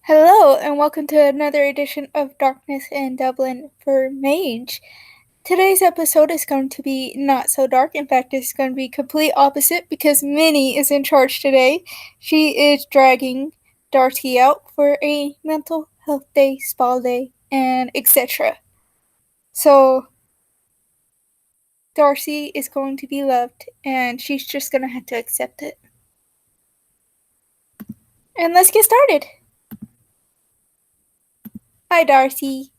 Hello, and welcome to another edition of Darkness in Dublin for Mage. Today's episode is going to be not so dark. In fact, it's going to be complete opposite because Minnie is in charge today. She is dragging Darcy out for a mental health day, spa day, and etc. So, Darcy is going to be loved, and she's just going to have to accept it. And let's get started. Hi, Darcy.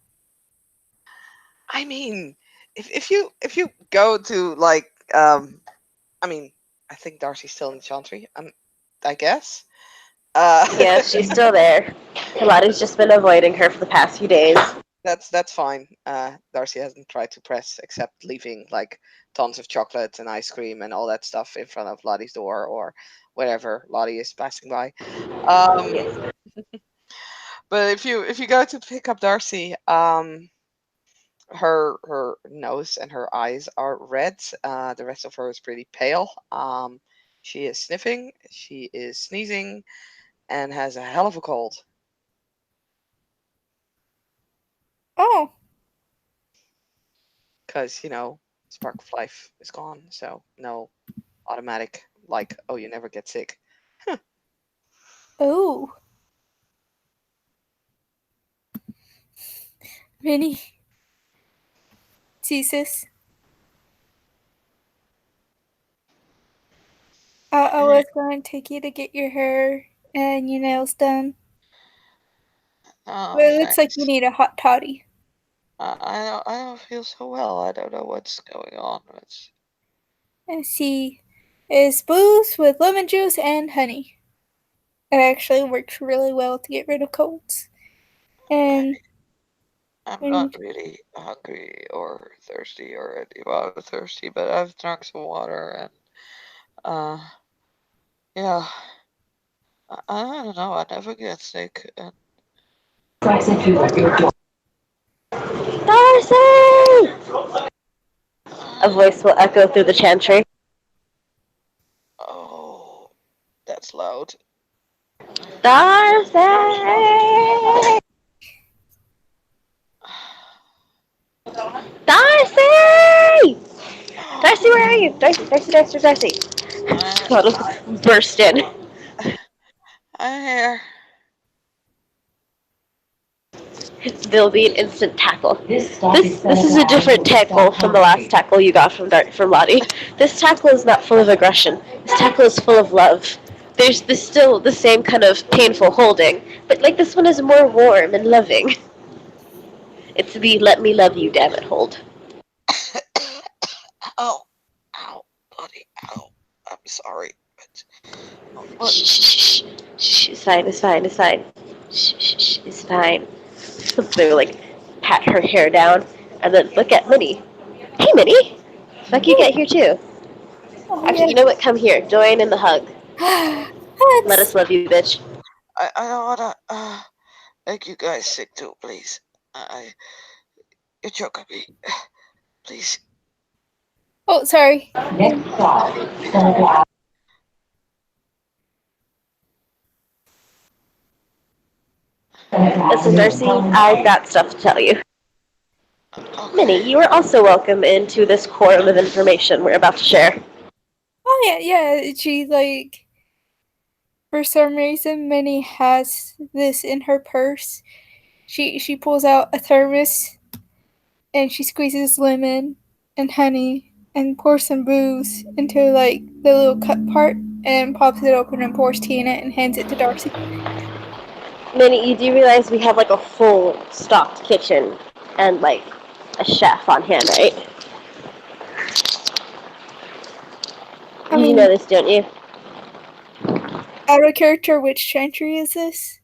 I mean, if you go to I think Darcy's still in the Chantry. I guess. Yeah, she's still there. Lottie just been avoiding her for the past few days. That's fine. Darcy hasn't tried to press except leaving like tons of chocolate and ice cream and all that stuff in front of Lottie's door or wherever Lottie is passing by. Um, Yes. but if you go to pick up Darcy, her nose and her eyes are red. The rest of her is pretty pale. She is sniffing, she is sneezing, and has a hell of a cold. Oh, Because spark of life is gone, so no automatic like, oh, you never get sick. oh. Minnie. Jesus. I was going to take you to get your hair and your nails done. But Oh, it looks like you thanks. need a hot toddy. I don't feel so well. I don't know what's going on. And see, it's booze with lemon juice and honey. It actually works really well to get rid of colds. Okay. And I'm when not really hungry or thirsty or well, I'm thirsty, but I've drunk some water and uh yeah. I don't know. I never get sick. And Darcy! A uh, voice will echo through the chantry. oh, that's loud. Darcy! Darcy! Darcy, where are you? Darcy, Darcy, Darcy, Darcy. I, God, burst in. I'm here. There'll be an instant tackle. This is a different tackle from the last tackle you got from Lottie. This tackle is not full of aggression. This tackle is full of love. There's this still the same kind of painful holding, but like this one is more warm and loving. It's the let me love you, damn it hold. Ow, ow, bloody ow. I'm sorry, but what? Shh, shh, shh, shh. It's fine, it's fine, it's fine. Shh, shh, shh, it's fine. So like pat her hair down and then look at Minnie. Hey Minnie, like you oh, get here too. oh Actually, yeah. you know what? Come here. Join in the hug. Let Hugs. us love you, bitch. I don't wanna make you guys sick too, please. I you're joking me, please. Oh, sorry. Listen, Darcy, I've got stuff to tell you. Okay. Minnie, you are also welcome into this quorum of information we're about to share. Oh yeah, yeah. She like for some reason Minnie has this in her purse. She pulls out a thermos and she squeezes lemon and honey and pours some booze into like the little cup part and pops it open and pours tea in it and hands it to Darcy. Minnie, you do realize we have like a full stocked kitchen and like a chef on hand, right? I You do mean, know this, don't you? out of character, which chantry is this?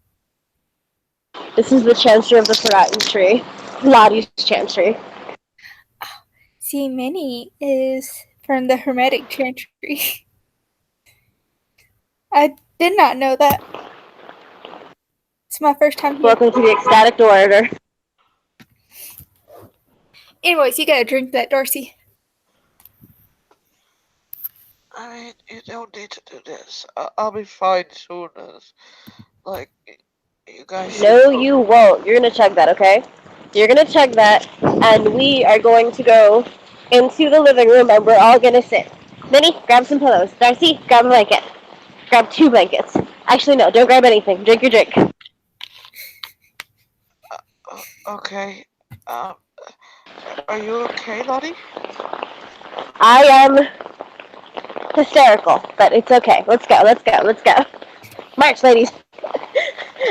This is the chantry of the forgotten tree. Lottie's chantry. See, Minnie is from the Hermetic chantry. I did not know that. It's my first time here. Welcome to the ecstatic order. Anyways, you gotta drink that, Darcy. I mean, you don't need to do this. I'll be fine soon as, like, You guys should No, go. you won't. You're gonna chug that, okay? You're gonna chug that, and we are going to go into the living room, and we're all gonna sit. Minnie, grab some pillows. Darcy, grab a blanket. Grab 2 blankets. Actually, no, don't grab anything. Drink your drink. Okay. Are you okay, Lottie? I am hysterical, but it's okay. Let's go, let's go, let's go. March, ladies.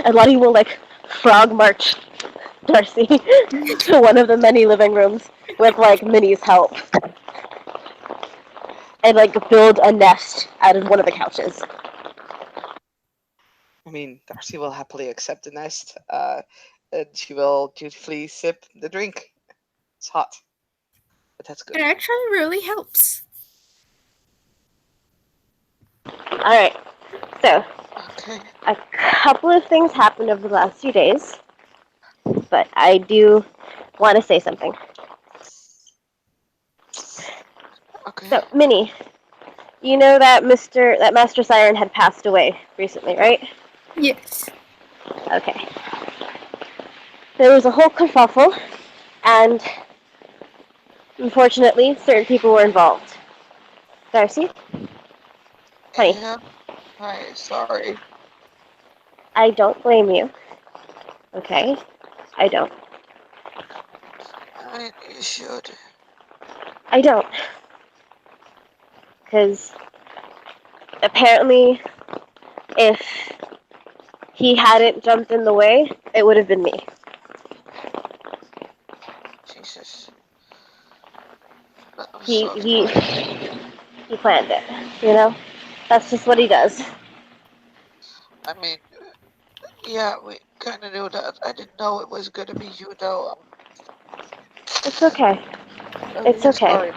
And Lottie will, like, frog march Darcy to one of the many living rooms with, like, Minnie's help. And, like, build a nest out of one of the couches. I mean, Darcy will happily accept the nest. And she will dutifully sip the drink. It's hot, but that's good. It actually really helps. Alright, so Okay. a couple of things happened over the last few days, but I do want to say something. Okay. So, Minnie, you know that Master Siren had passed away recently, right? Yes. Okay. There was a whole kerfuffle, and unfortunately, certain people were involved. Darcy? Honey, Yeah. Hi. Sorry. I don't blame you. Okay? I don't. I mean, you should. I don't. Because apparently, if he hadn't jumped in the way, it would have been me. Jesus. I'm He so he sorry. he planned it. You know, that's just what he does. I mean, yeah, we kind of knew that. I didn't know it was gonna be you, though. It's okay. I'm It's really okay. sorry.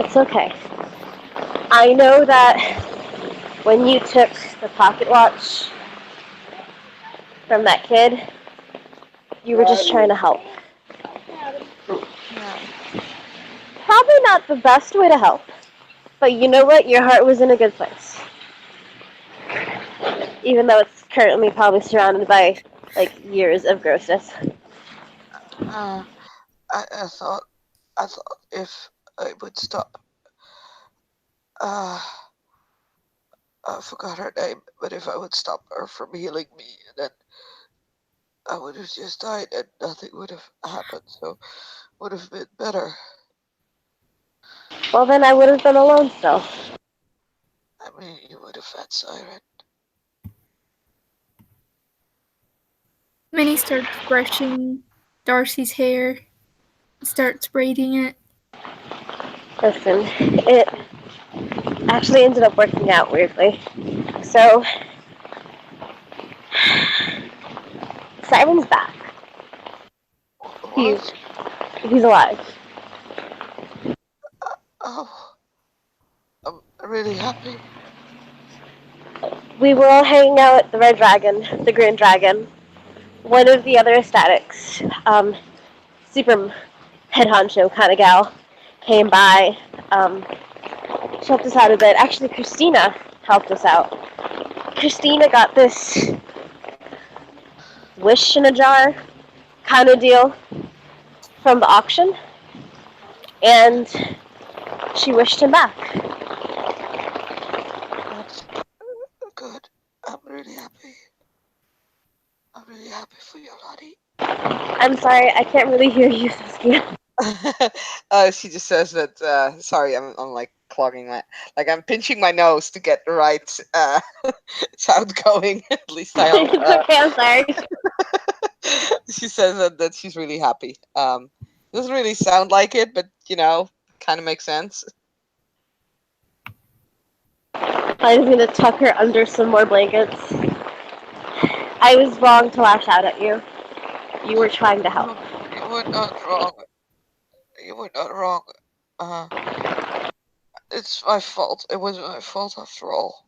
It's okay. I know that when you took the pocket watch from that kid, you were just trying to help. Yeah. Probably not the best way to help, but you know what? Your heart was in a good place. Even though it's currently probably surrounded by, like, years of grossness. Uh, I thought if I would stop, uh, I forgot her name, but if I would stop her from healing me, then I would have just died and nothing would have happened, so would have been better. Well, then I would have been alone still. I mean, you would have had Siren. Minnie starts brushing Darcy's hair, starts braiding it. Listen, it actually ended up working out weirdly. So, Siren's back. He's What? he's alive. Oh, I'm really happy. We were all hanging out at the Red Dragon, the Green Dragon. One of the other Ecstatics, super head honcho kind of gal, came by. She helped us out a bit. Actually, Christina helped us out. Christina got this wish in a jar kind of deal from the auction, and she wished him back. That's good. I'm really happy. I'm really happy for you, Lottie. I'm sorry, I can't really hear you, Saskia. She just says that. Sorry, I'm like clogging my, like I'm pinching my nose to get the right sound going. At least I hope. It's okay, I'm sorry. She says that she's really happy. Doesn't really sound like it, but kind of makes sense. I'm gonna tuck her under some more blankets. I was wrong to lash out at you. You were trying to help. You were not wrong. You were not wrong. Uh, it's my fault. It was my fault after all.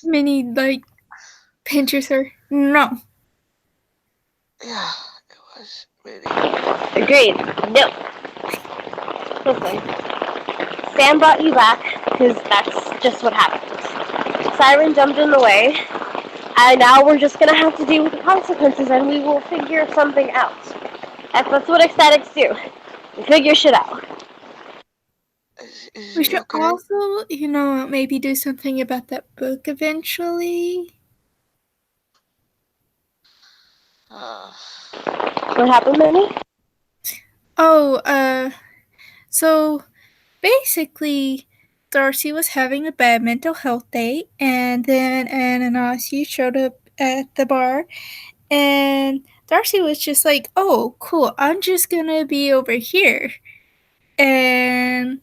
Minnie, pinches her. No. Yeah, it was really. Agreed. No. Listen, Sam brought you back because that's just what happened. Siren jumped in the way, And now we're just gonna have to deal with the consequences, and we will figure something out. That's what ecstatics do. We figure shit out. Is We he should okay? also, maybe do something about that book eventually. What happened, Minnie? Oh, so basically, Darcy was having a bad mental health day, and then Ananasi showed up at the bar, and Darcy was just like, "Oh, cool, I'm just gonna be over here." And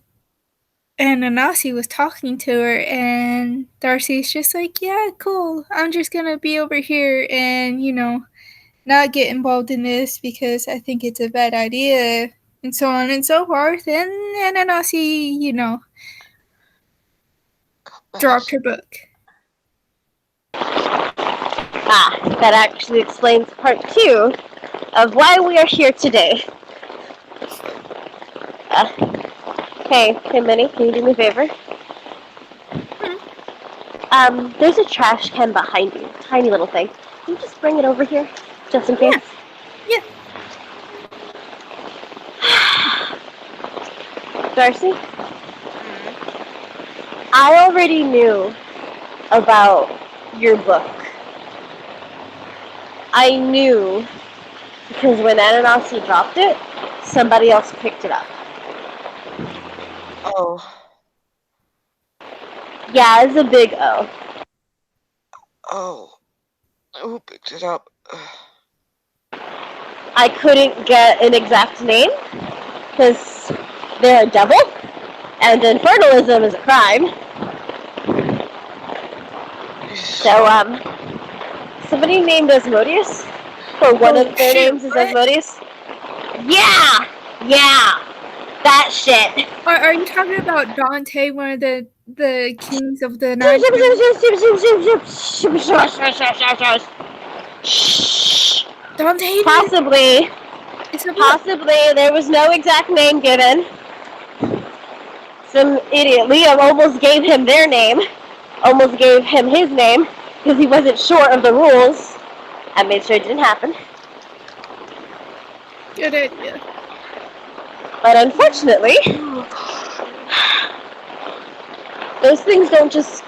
Ananasi was talking to her, and Darcy's just like, "Yeah, cool, I'm just gonna be over here and, not get involved in this because I think it's a bad idea," and so on and so forth. And Ananasi, dropped her book. That actually explains part 2 of why we are here today. Hey, Minnie, can you do me a favor? There's a trash can behind you, tiny little thing. Can you just bring it over here, just in case? Yeah. Darcy, I already knew about your book. I knew because when Ananasi dropped it, somebody else picked it up. Oh. Yeah, it's a big O. Oh. Who picked it up? I couldn't get an exact name because they're a devil, and infernalism is a crime. So, somebody named Asmodeus, or one of their names is Asmodeus. Yeah, that shit. Are you talking about Dante, one of the kings of the Nine? Dante? Possibly there was no exact name given. Some idiot Liam almost gave him their name, almost gave him his name because he wasn't sure of the rules. I made sure it didn't happen. Good idea. But unfortunately, those things don't just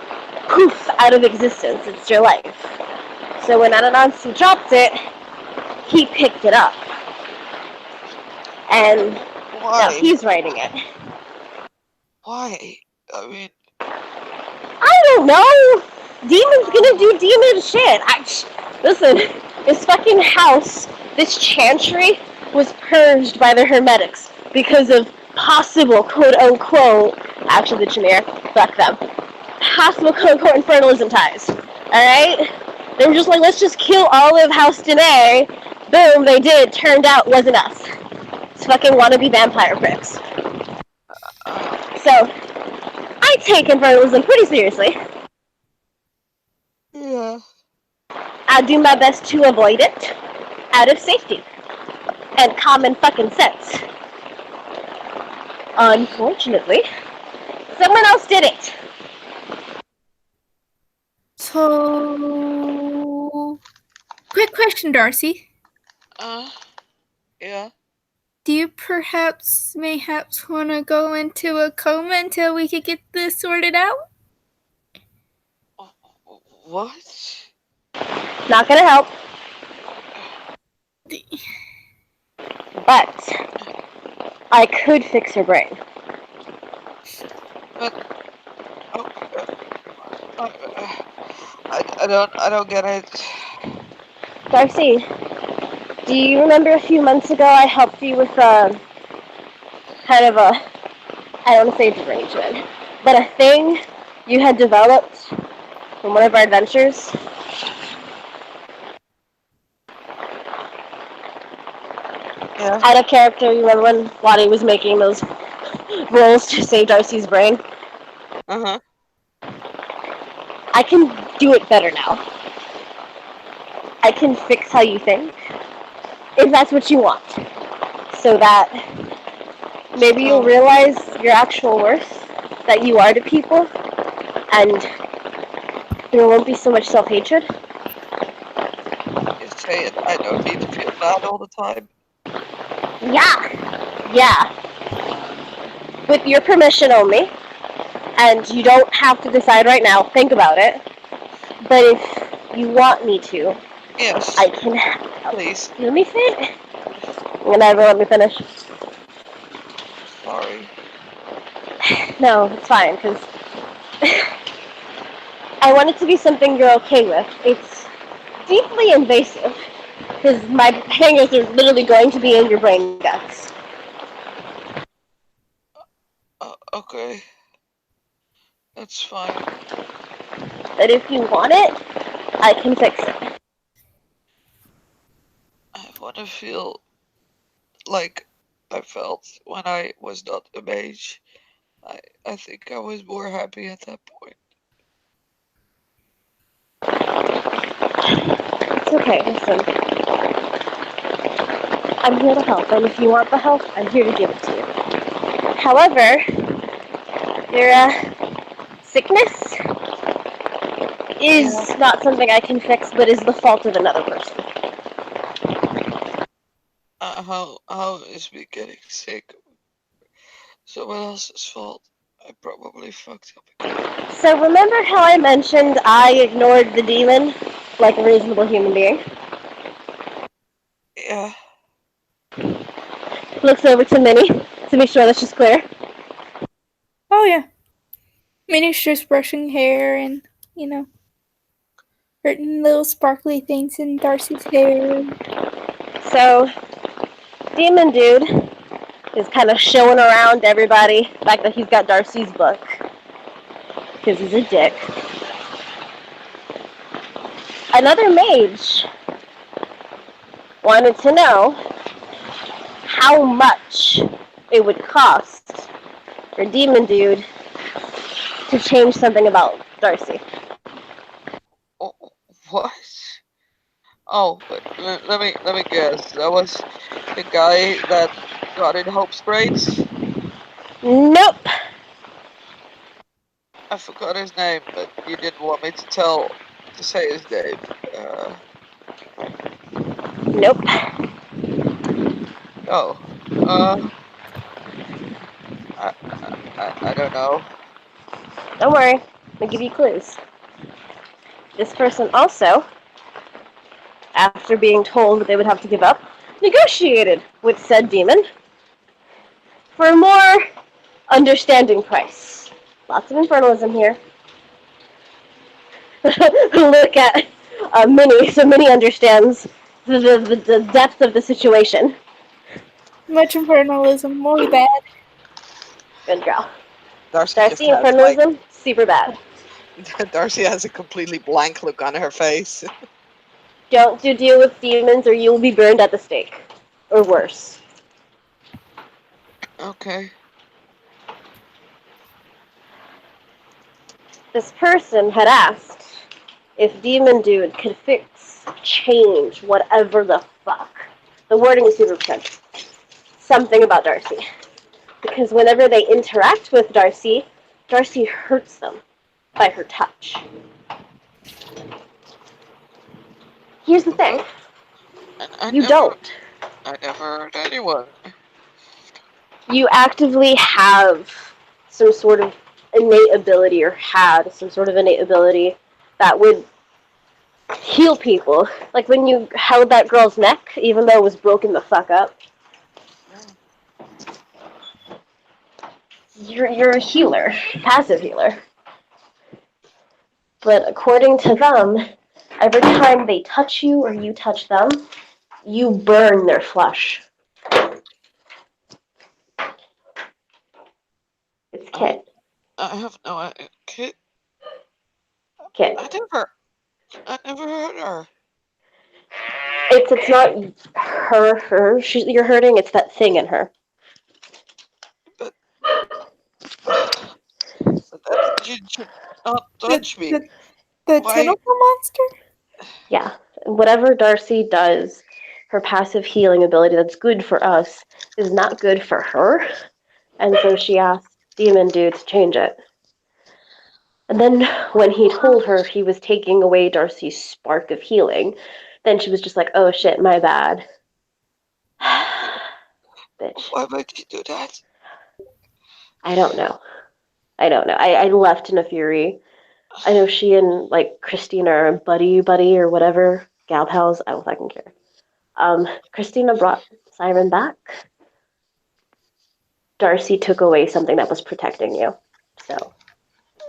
poof out of existence. It's your life. So when Anansi dropped it, he picked it up. And now he's writing it. Why? I mean, I don't know. Demon's gonna do demon shit. Listen, this fucking house, this chantry, was purged by the Hermetics because of possible quote-unquote, actually the Chimera, fuck them, possible quote-unquote infernalism ties. Alright? They were just like, let's just kill all of House Danae. Boom, they did. Turned out it wasn't us. It's fucking wannabe vampire pricks. So, I take infernalism pretty seriously. yeah. I do my best to avoid it out of safety and common fucking sense. Unfortunately, someone else did it. So, quick question, Darcy. Yeah. Do you mayhaps want to go into a coma until we could get this sorted out? What? Not gonna help. But I could fix her brain. But I don't get it. Darcy, do you remember a few months ago I helped you with kind of a, I don't want to say derangement, but a thing you had developed from one of our adventures? Yeah. Out of character, you remember when Lottie was making those rolls to save Darcy's brain? I can do it better now. I can fix how you think, if that's what you want, so that maybe you'll realize your actual worth, that you are to people, and there won't be so much self-hatred. okay, and I don't need to feel bad all the time. Yeah. With your permission only. And you don't have to decide right now. Think about it. But if you want me to, Yes, I can. please. Let me finish. You'll never let me finish. Sorry. No, it's fine, because I want it to be something you're okay with. It's deeply invasive, because my hangers are literally going to be in your brain guts. Okay. That's fine. But if you want it, I can fix it. I want to feel like I felt when I was not a mage. I think I was more happy at that point. It's okay, listen. I'm here to help, and if you want the help, I'm here to give it to you. However, your sickness is Yeah. not something I can fix, but is the fault of another person. How is me getting sick someone else's fault? I probably fucked up again. So remember how I mentioned I ignored the demon like a reasonable human being? Yeah. Looks over to Minnie to be sure that she's clear. Oh yeah. Minnie's just brushing hair and, putting little sparkly things in Darcy's hair. So, Demon Dude is kind of showing around everybody the fact that he's got Darcy's book. Because he's a dick. Another mage wanted to know how much it would cost for Demon Dude to change something about Darcy. Oh, what? Oh, let me guess. That was the guy that got in Hope's grades. Nope. I forgot his name, but you didn't want me to say his name. Nope. Oh. Uh. I I don't know. Don't worry. I'll give you clues. This person also, after being told that they would have to give up, negotiated with said demon for a more understanding price. Lots of infernalism here. Look at Minnie, so Minnie understands the depth of the situation. Much infernalism, muy bad. Good girl. Darcy just Darcy, has like infernalism, super bad. Darcy has a completely blank look on her face. Don't you deal with demons or you will be burned at the stake. Or worse. Okay. This person had asked if Demon Dude could fix, change, whatever the fuck. The wording is super potential. Something about Darcy. Because whenever they interact with Darcy, Darcy hurts them by her touch. Here's the thing. But I You never don't. I never hurt anyone. You actively have some sort of innate ability or had some sort of innate ability that would heal people. Like when you held that girl's neck, even though it was broken the fuck up. You're a healer, passive healer. But according to them, every time they touch you or you touch them, you burn their flesh. It's Kit. I have no idea. Kit, Kit. I never hurt her. It's not her. You're hurting. It's that thing in her. But that you should not The touch me. the the Why? tentacle monster? Yeah. Whatever Darcy does, her passive healing ability that's good for us is not good for her. And so she asked Demon Dude to change it. And then when he told her he was taking away Darcy's spark of healing, Then she was just like, "Oh shit, my bad." Bitch. Why would you do that? I don't know. I left in a fury. I know she and like Christina are buddy or whatever, gal pals. I don't fucking care. Christina brought Siren back. Darcy took away something that was protecting you. So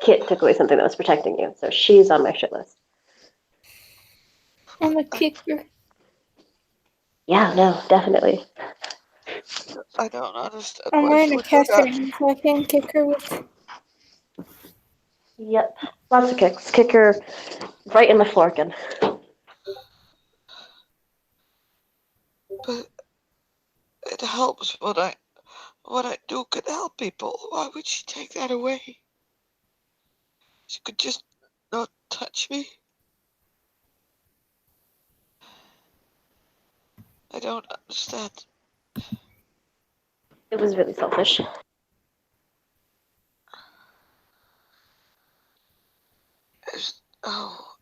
Kit took away something that was protecting you. So she's on my shit list. I'm a kicker. Yeah, no, definitely. I don't understand I'm why wearing she a would do cast that. iron, so I can kick her with. Yep. Lots of kicks. Kick her right in the forkin. But it helps what I do could help people. Why would she take that away? She could just not touch me. I don't understand. It was really selfish. Oh,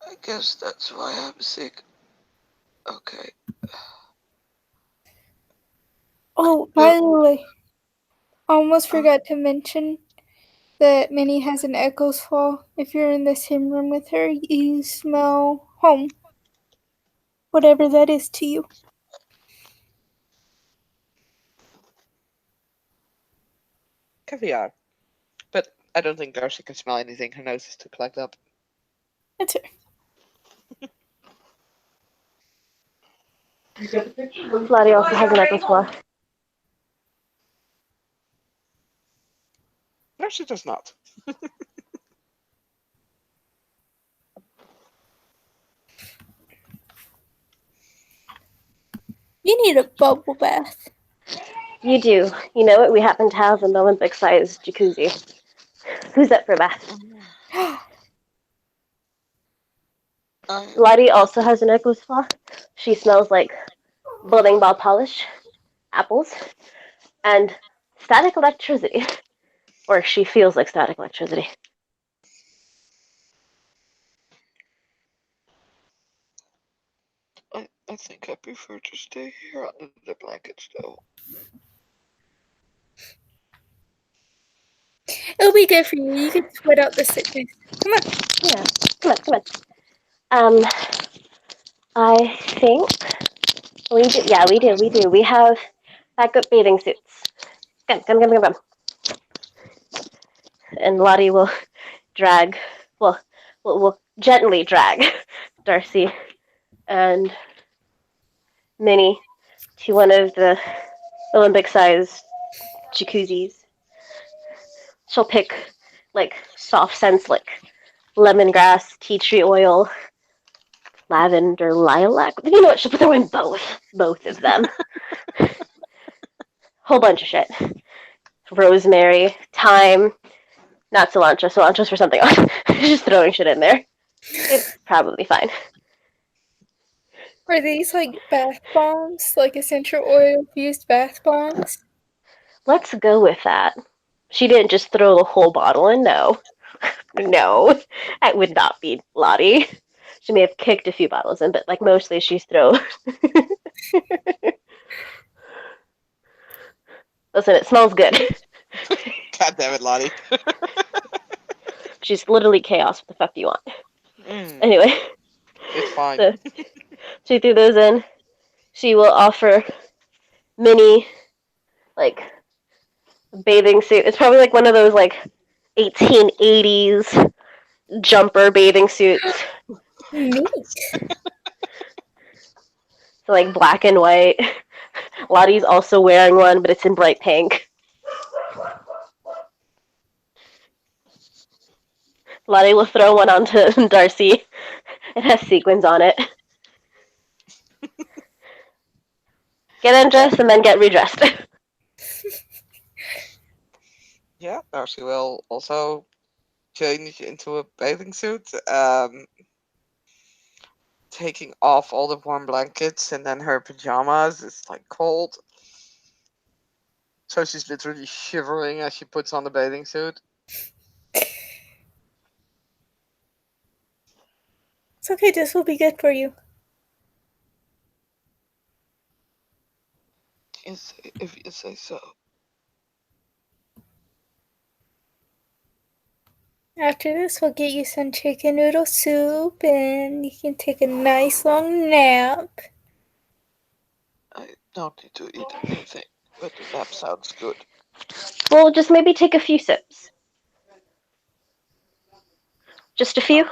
I guess that's why I'm sick. Okay. Oh, Uh, by the way, I almost uh, forgot to mention that Minnie has an echo's flaw. If you're in the same room with her, you smell home, whatever that is to you. caviar. But I don't think Darcy can smell anything. Her nose is too clogged up. That's her. Lottie also has an echo's flaw. No, she does not. You need a bubble bath. You do. You know what? We happen to have an Olympic-sized jacuzzi. Who's up for a bath? I, Lottie also has an echo's flaw. She smells like bowling ball polish, apples, and static electricity. Or she feels like static electricity. I think I prefer to stay here under the blankets, though. It'll be good for you. You can sweat out the sickness. Come on. Yeah. Come on. I think we do. Yeah, we do. We have backup bathing suits. Come. And Lottie will drag, well, will gently drag Darcy and Minnie to one of the Olympic-sized jacuzzis. She'll pick like soft scents like lemongrass, tea tree oil, lavender, lilac. You know what? She'll throw in both of them. Whole bunch of shit. Rosemary, thyme, not cilantro. Cilantro's for something else. Just throwing shit in there. It's probably fine. Are these like bath bombs? Like essential oil fused bath bombs? Let's go with that. She didn't just throw the whole bottle in. No, no, that would not be Lottie. She may have kicked a few bottles in, but like mostly she's throw. Listen, it smells good. God damn it, Lottie. She's literally chaos. What the fuck do you want? Mm, Anyway, it's fine. so she threw those in. She will offer Minnie like bathing suit. It's probably like one of those like 1880s jumper bathing suits. Neat. So like black and white. Lottie's also wearing one, but it's in bright pink. Lottie will throw one onto Darcy. It has sequins on it. Get undressed and then get redressed. Yeah, Darcy will also change into a bathing suit, taking off all the warm blankets and then her pajamas. It's like cold. So she's literally shivering as she puts on the bathing suit. It's okay, this will be good for you. Yes, if you say so. After this, we'll get you some chicken noodle soup and you can take a nice long nap. I don't need to eat anything, but the nap sounds good. Well, just maybe take a few sips. Just a few?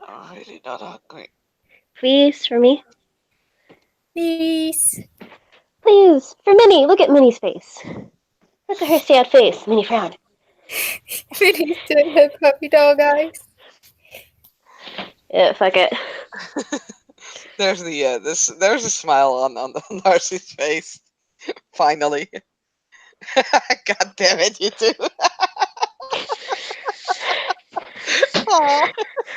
I'm really not hungry. Please, for me? Please. Please, for Minnie. Look at Minnie's face. Look at her sad face. Minnie frowned. Minnie's doing her puppy dog eyes. Yeah, fuck it. There's the there's a smile on Darcy's face. Finally. God damn it, you two. Aw.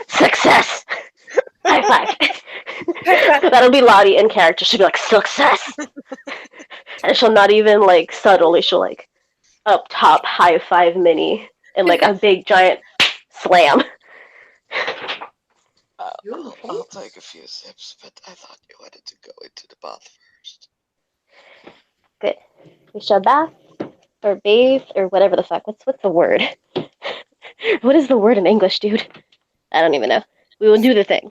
Success! High five. High five. That'll be Lottie in character. She'll be like, success! And she'll not even, like, subtly, she'll, like, up top high five Minnie in, like, a big giant slam. I'll take a few sips, but I thought you wanted to go into the bath first. Good. We shall bath, or bathe, or whatever the fuck. What's the word? What is the word in English, dude? I don't even know. We will do the thing.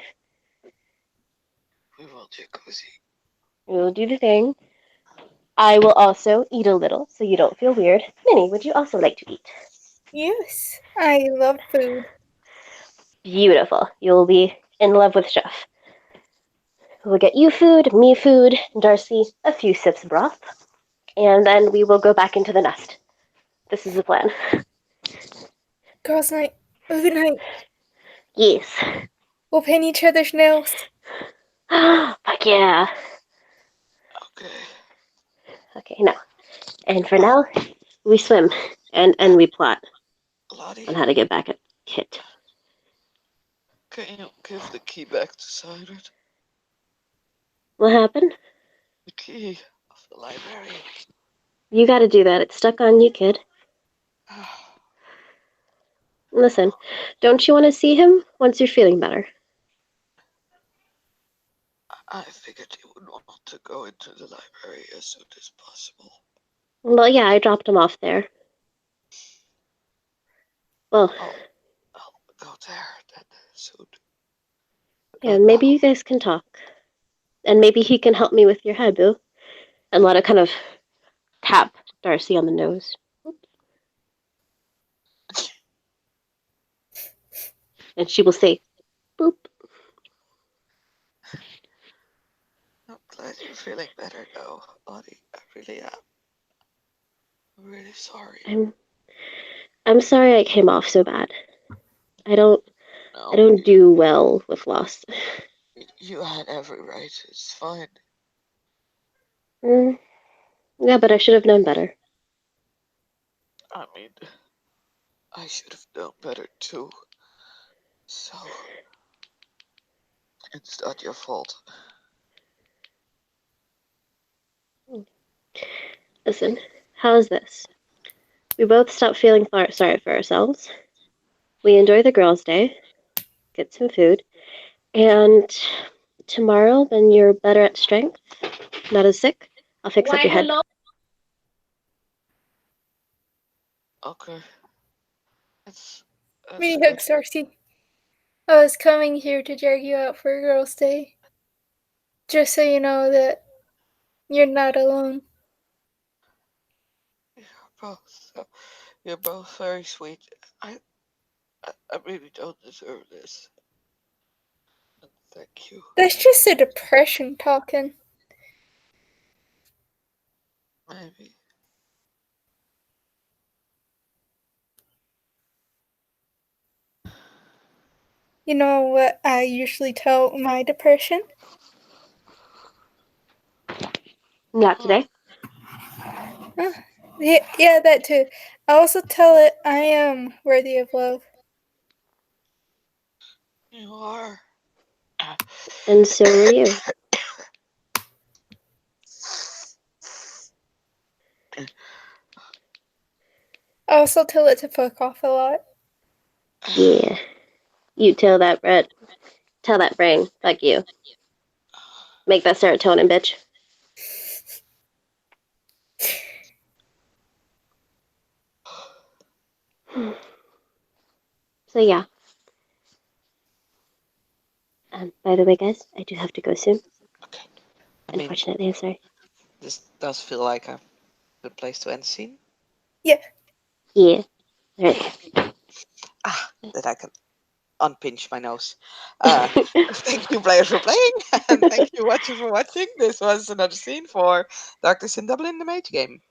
We will jacuzzi. We will do the thing. I will also eat a little, so you don't feel weird. Minnie, would you also like to eat? Yes, I love food. Beautiful. You'll be in love with Chef. We'll get you food, me food, Darcy a few sips of broth, and then we will go back into the nest. This is the plan. Girls' night. Good night. Yes. We'll paint each other's nails. Fuck yeah. Okay. Okay, now. And for now, we swim and we plot Lottie, on how to get back at Kit. can you give the key back to Siren? What happened? The key of the library. You gotta do that. It's stuck on you, kid. Listen, don't you want to see him once you're feeling better? I figured you would want to go into the library as soon as possible. Well, yeah, I dropped him off there. Well, I'll go there then soon. yeah, maybe you guys can talk. And maybe he can help me with your head, boo. And let it kind of tap Darcy on the nose. And she will say, boop. I'm glad you're feeling better though, Lottie. I really am. I'm really sorry. I'm sorry I came off so bad. I don't No, do well with loss. you had every right. It's fine. Yeah, but I should have known better. I mean, I should have known better too. So, it's not your fault. Listen, how's this? We both stop feeling sorry for ourselves. We enjoy the girls' day, get some food, and tomorrow, when you're better at strength, not as sick, I'll fix up your head. Okay. That's Minnie good. hugs Darcy. I was coming here to drag you out for Girls' Day. Just so you know that you're not alone. You're both very sweet. I really don't deserve this. Thank you. That's just a depression talking. Maybe. You know what I usually tell my depression? Not today. Yeah, that too. I also tell it I am worthy of love. You are. And so are you. I also tell it to fuck off a lot. Yeah. You tell that, Brett. Tell that brain, fuck you. Make that serotonin, bitch. So yeah. By the way, guys, I do have to go soon. Okay. Unfortunately, I'm sorry. This does feel like a good place to end the scene. Yeah. Yeah. Alright. That I can unpinch my nose. Thank you, players, for playing, and thank you, watchers, for watching. This was another scene for Darkness in Dublin, the Mage game.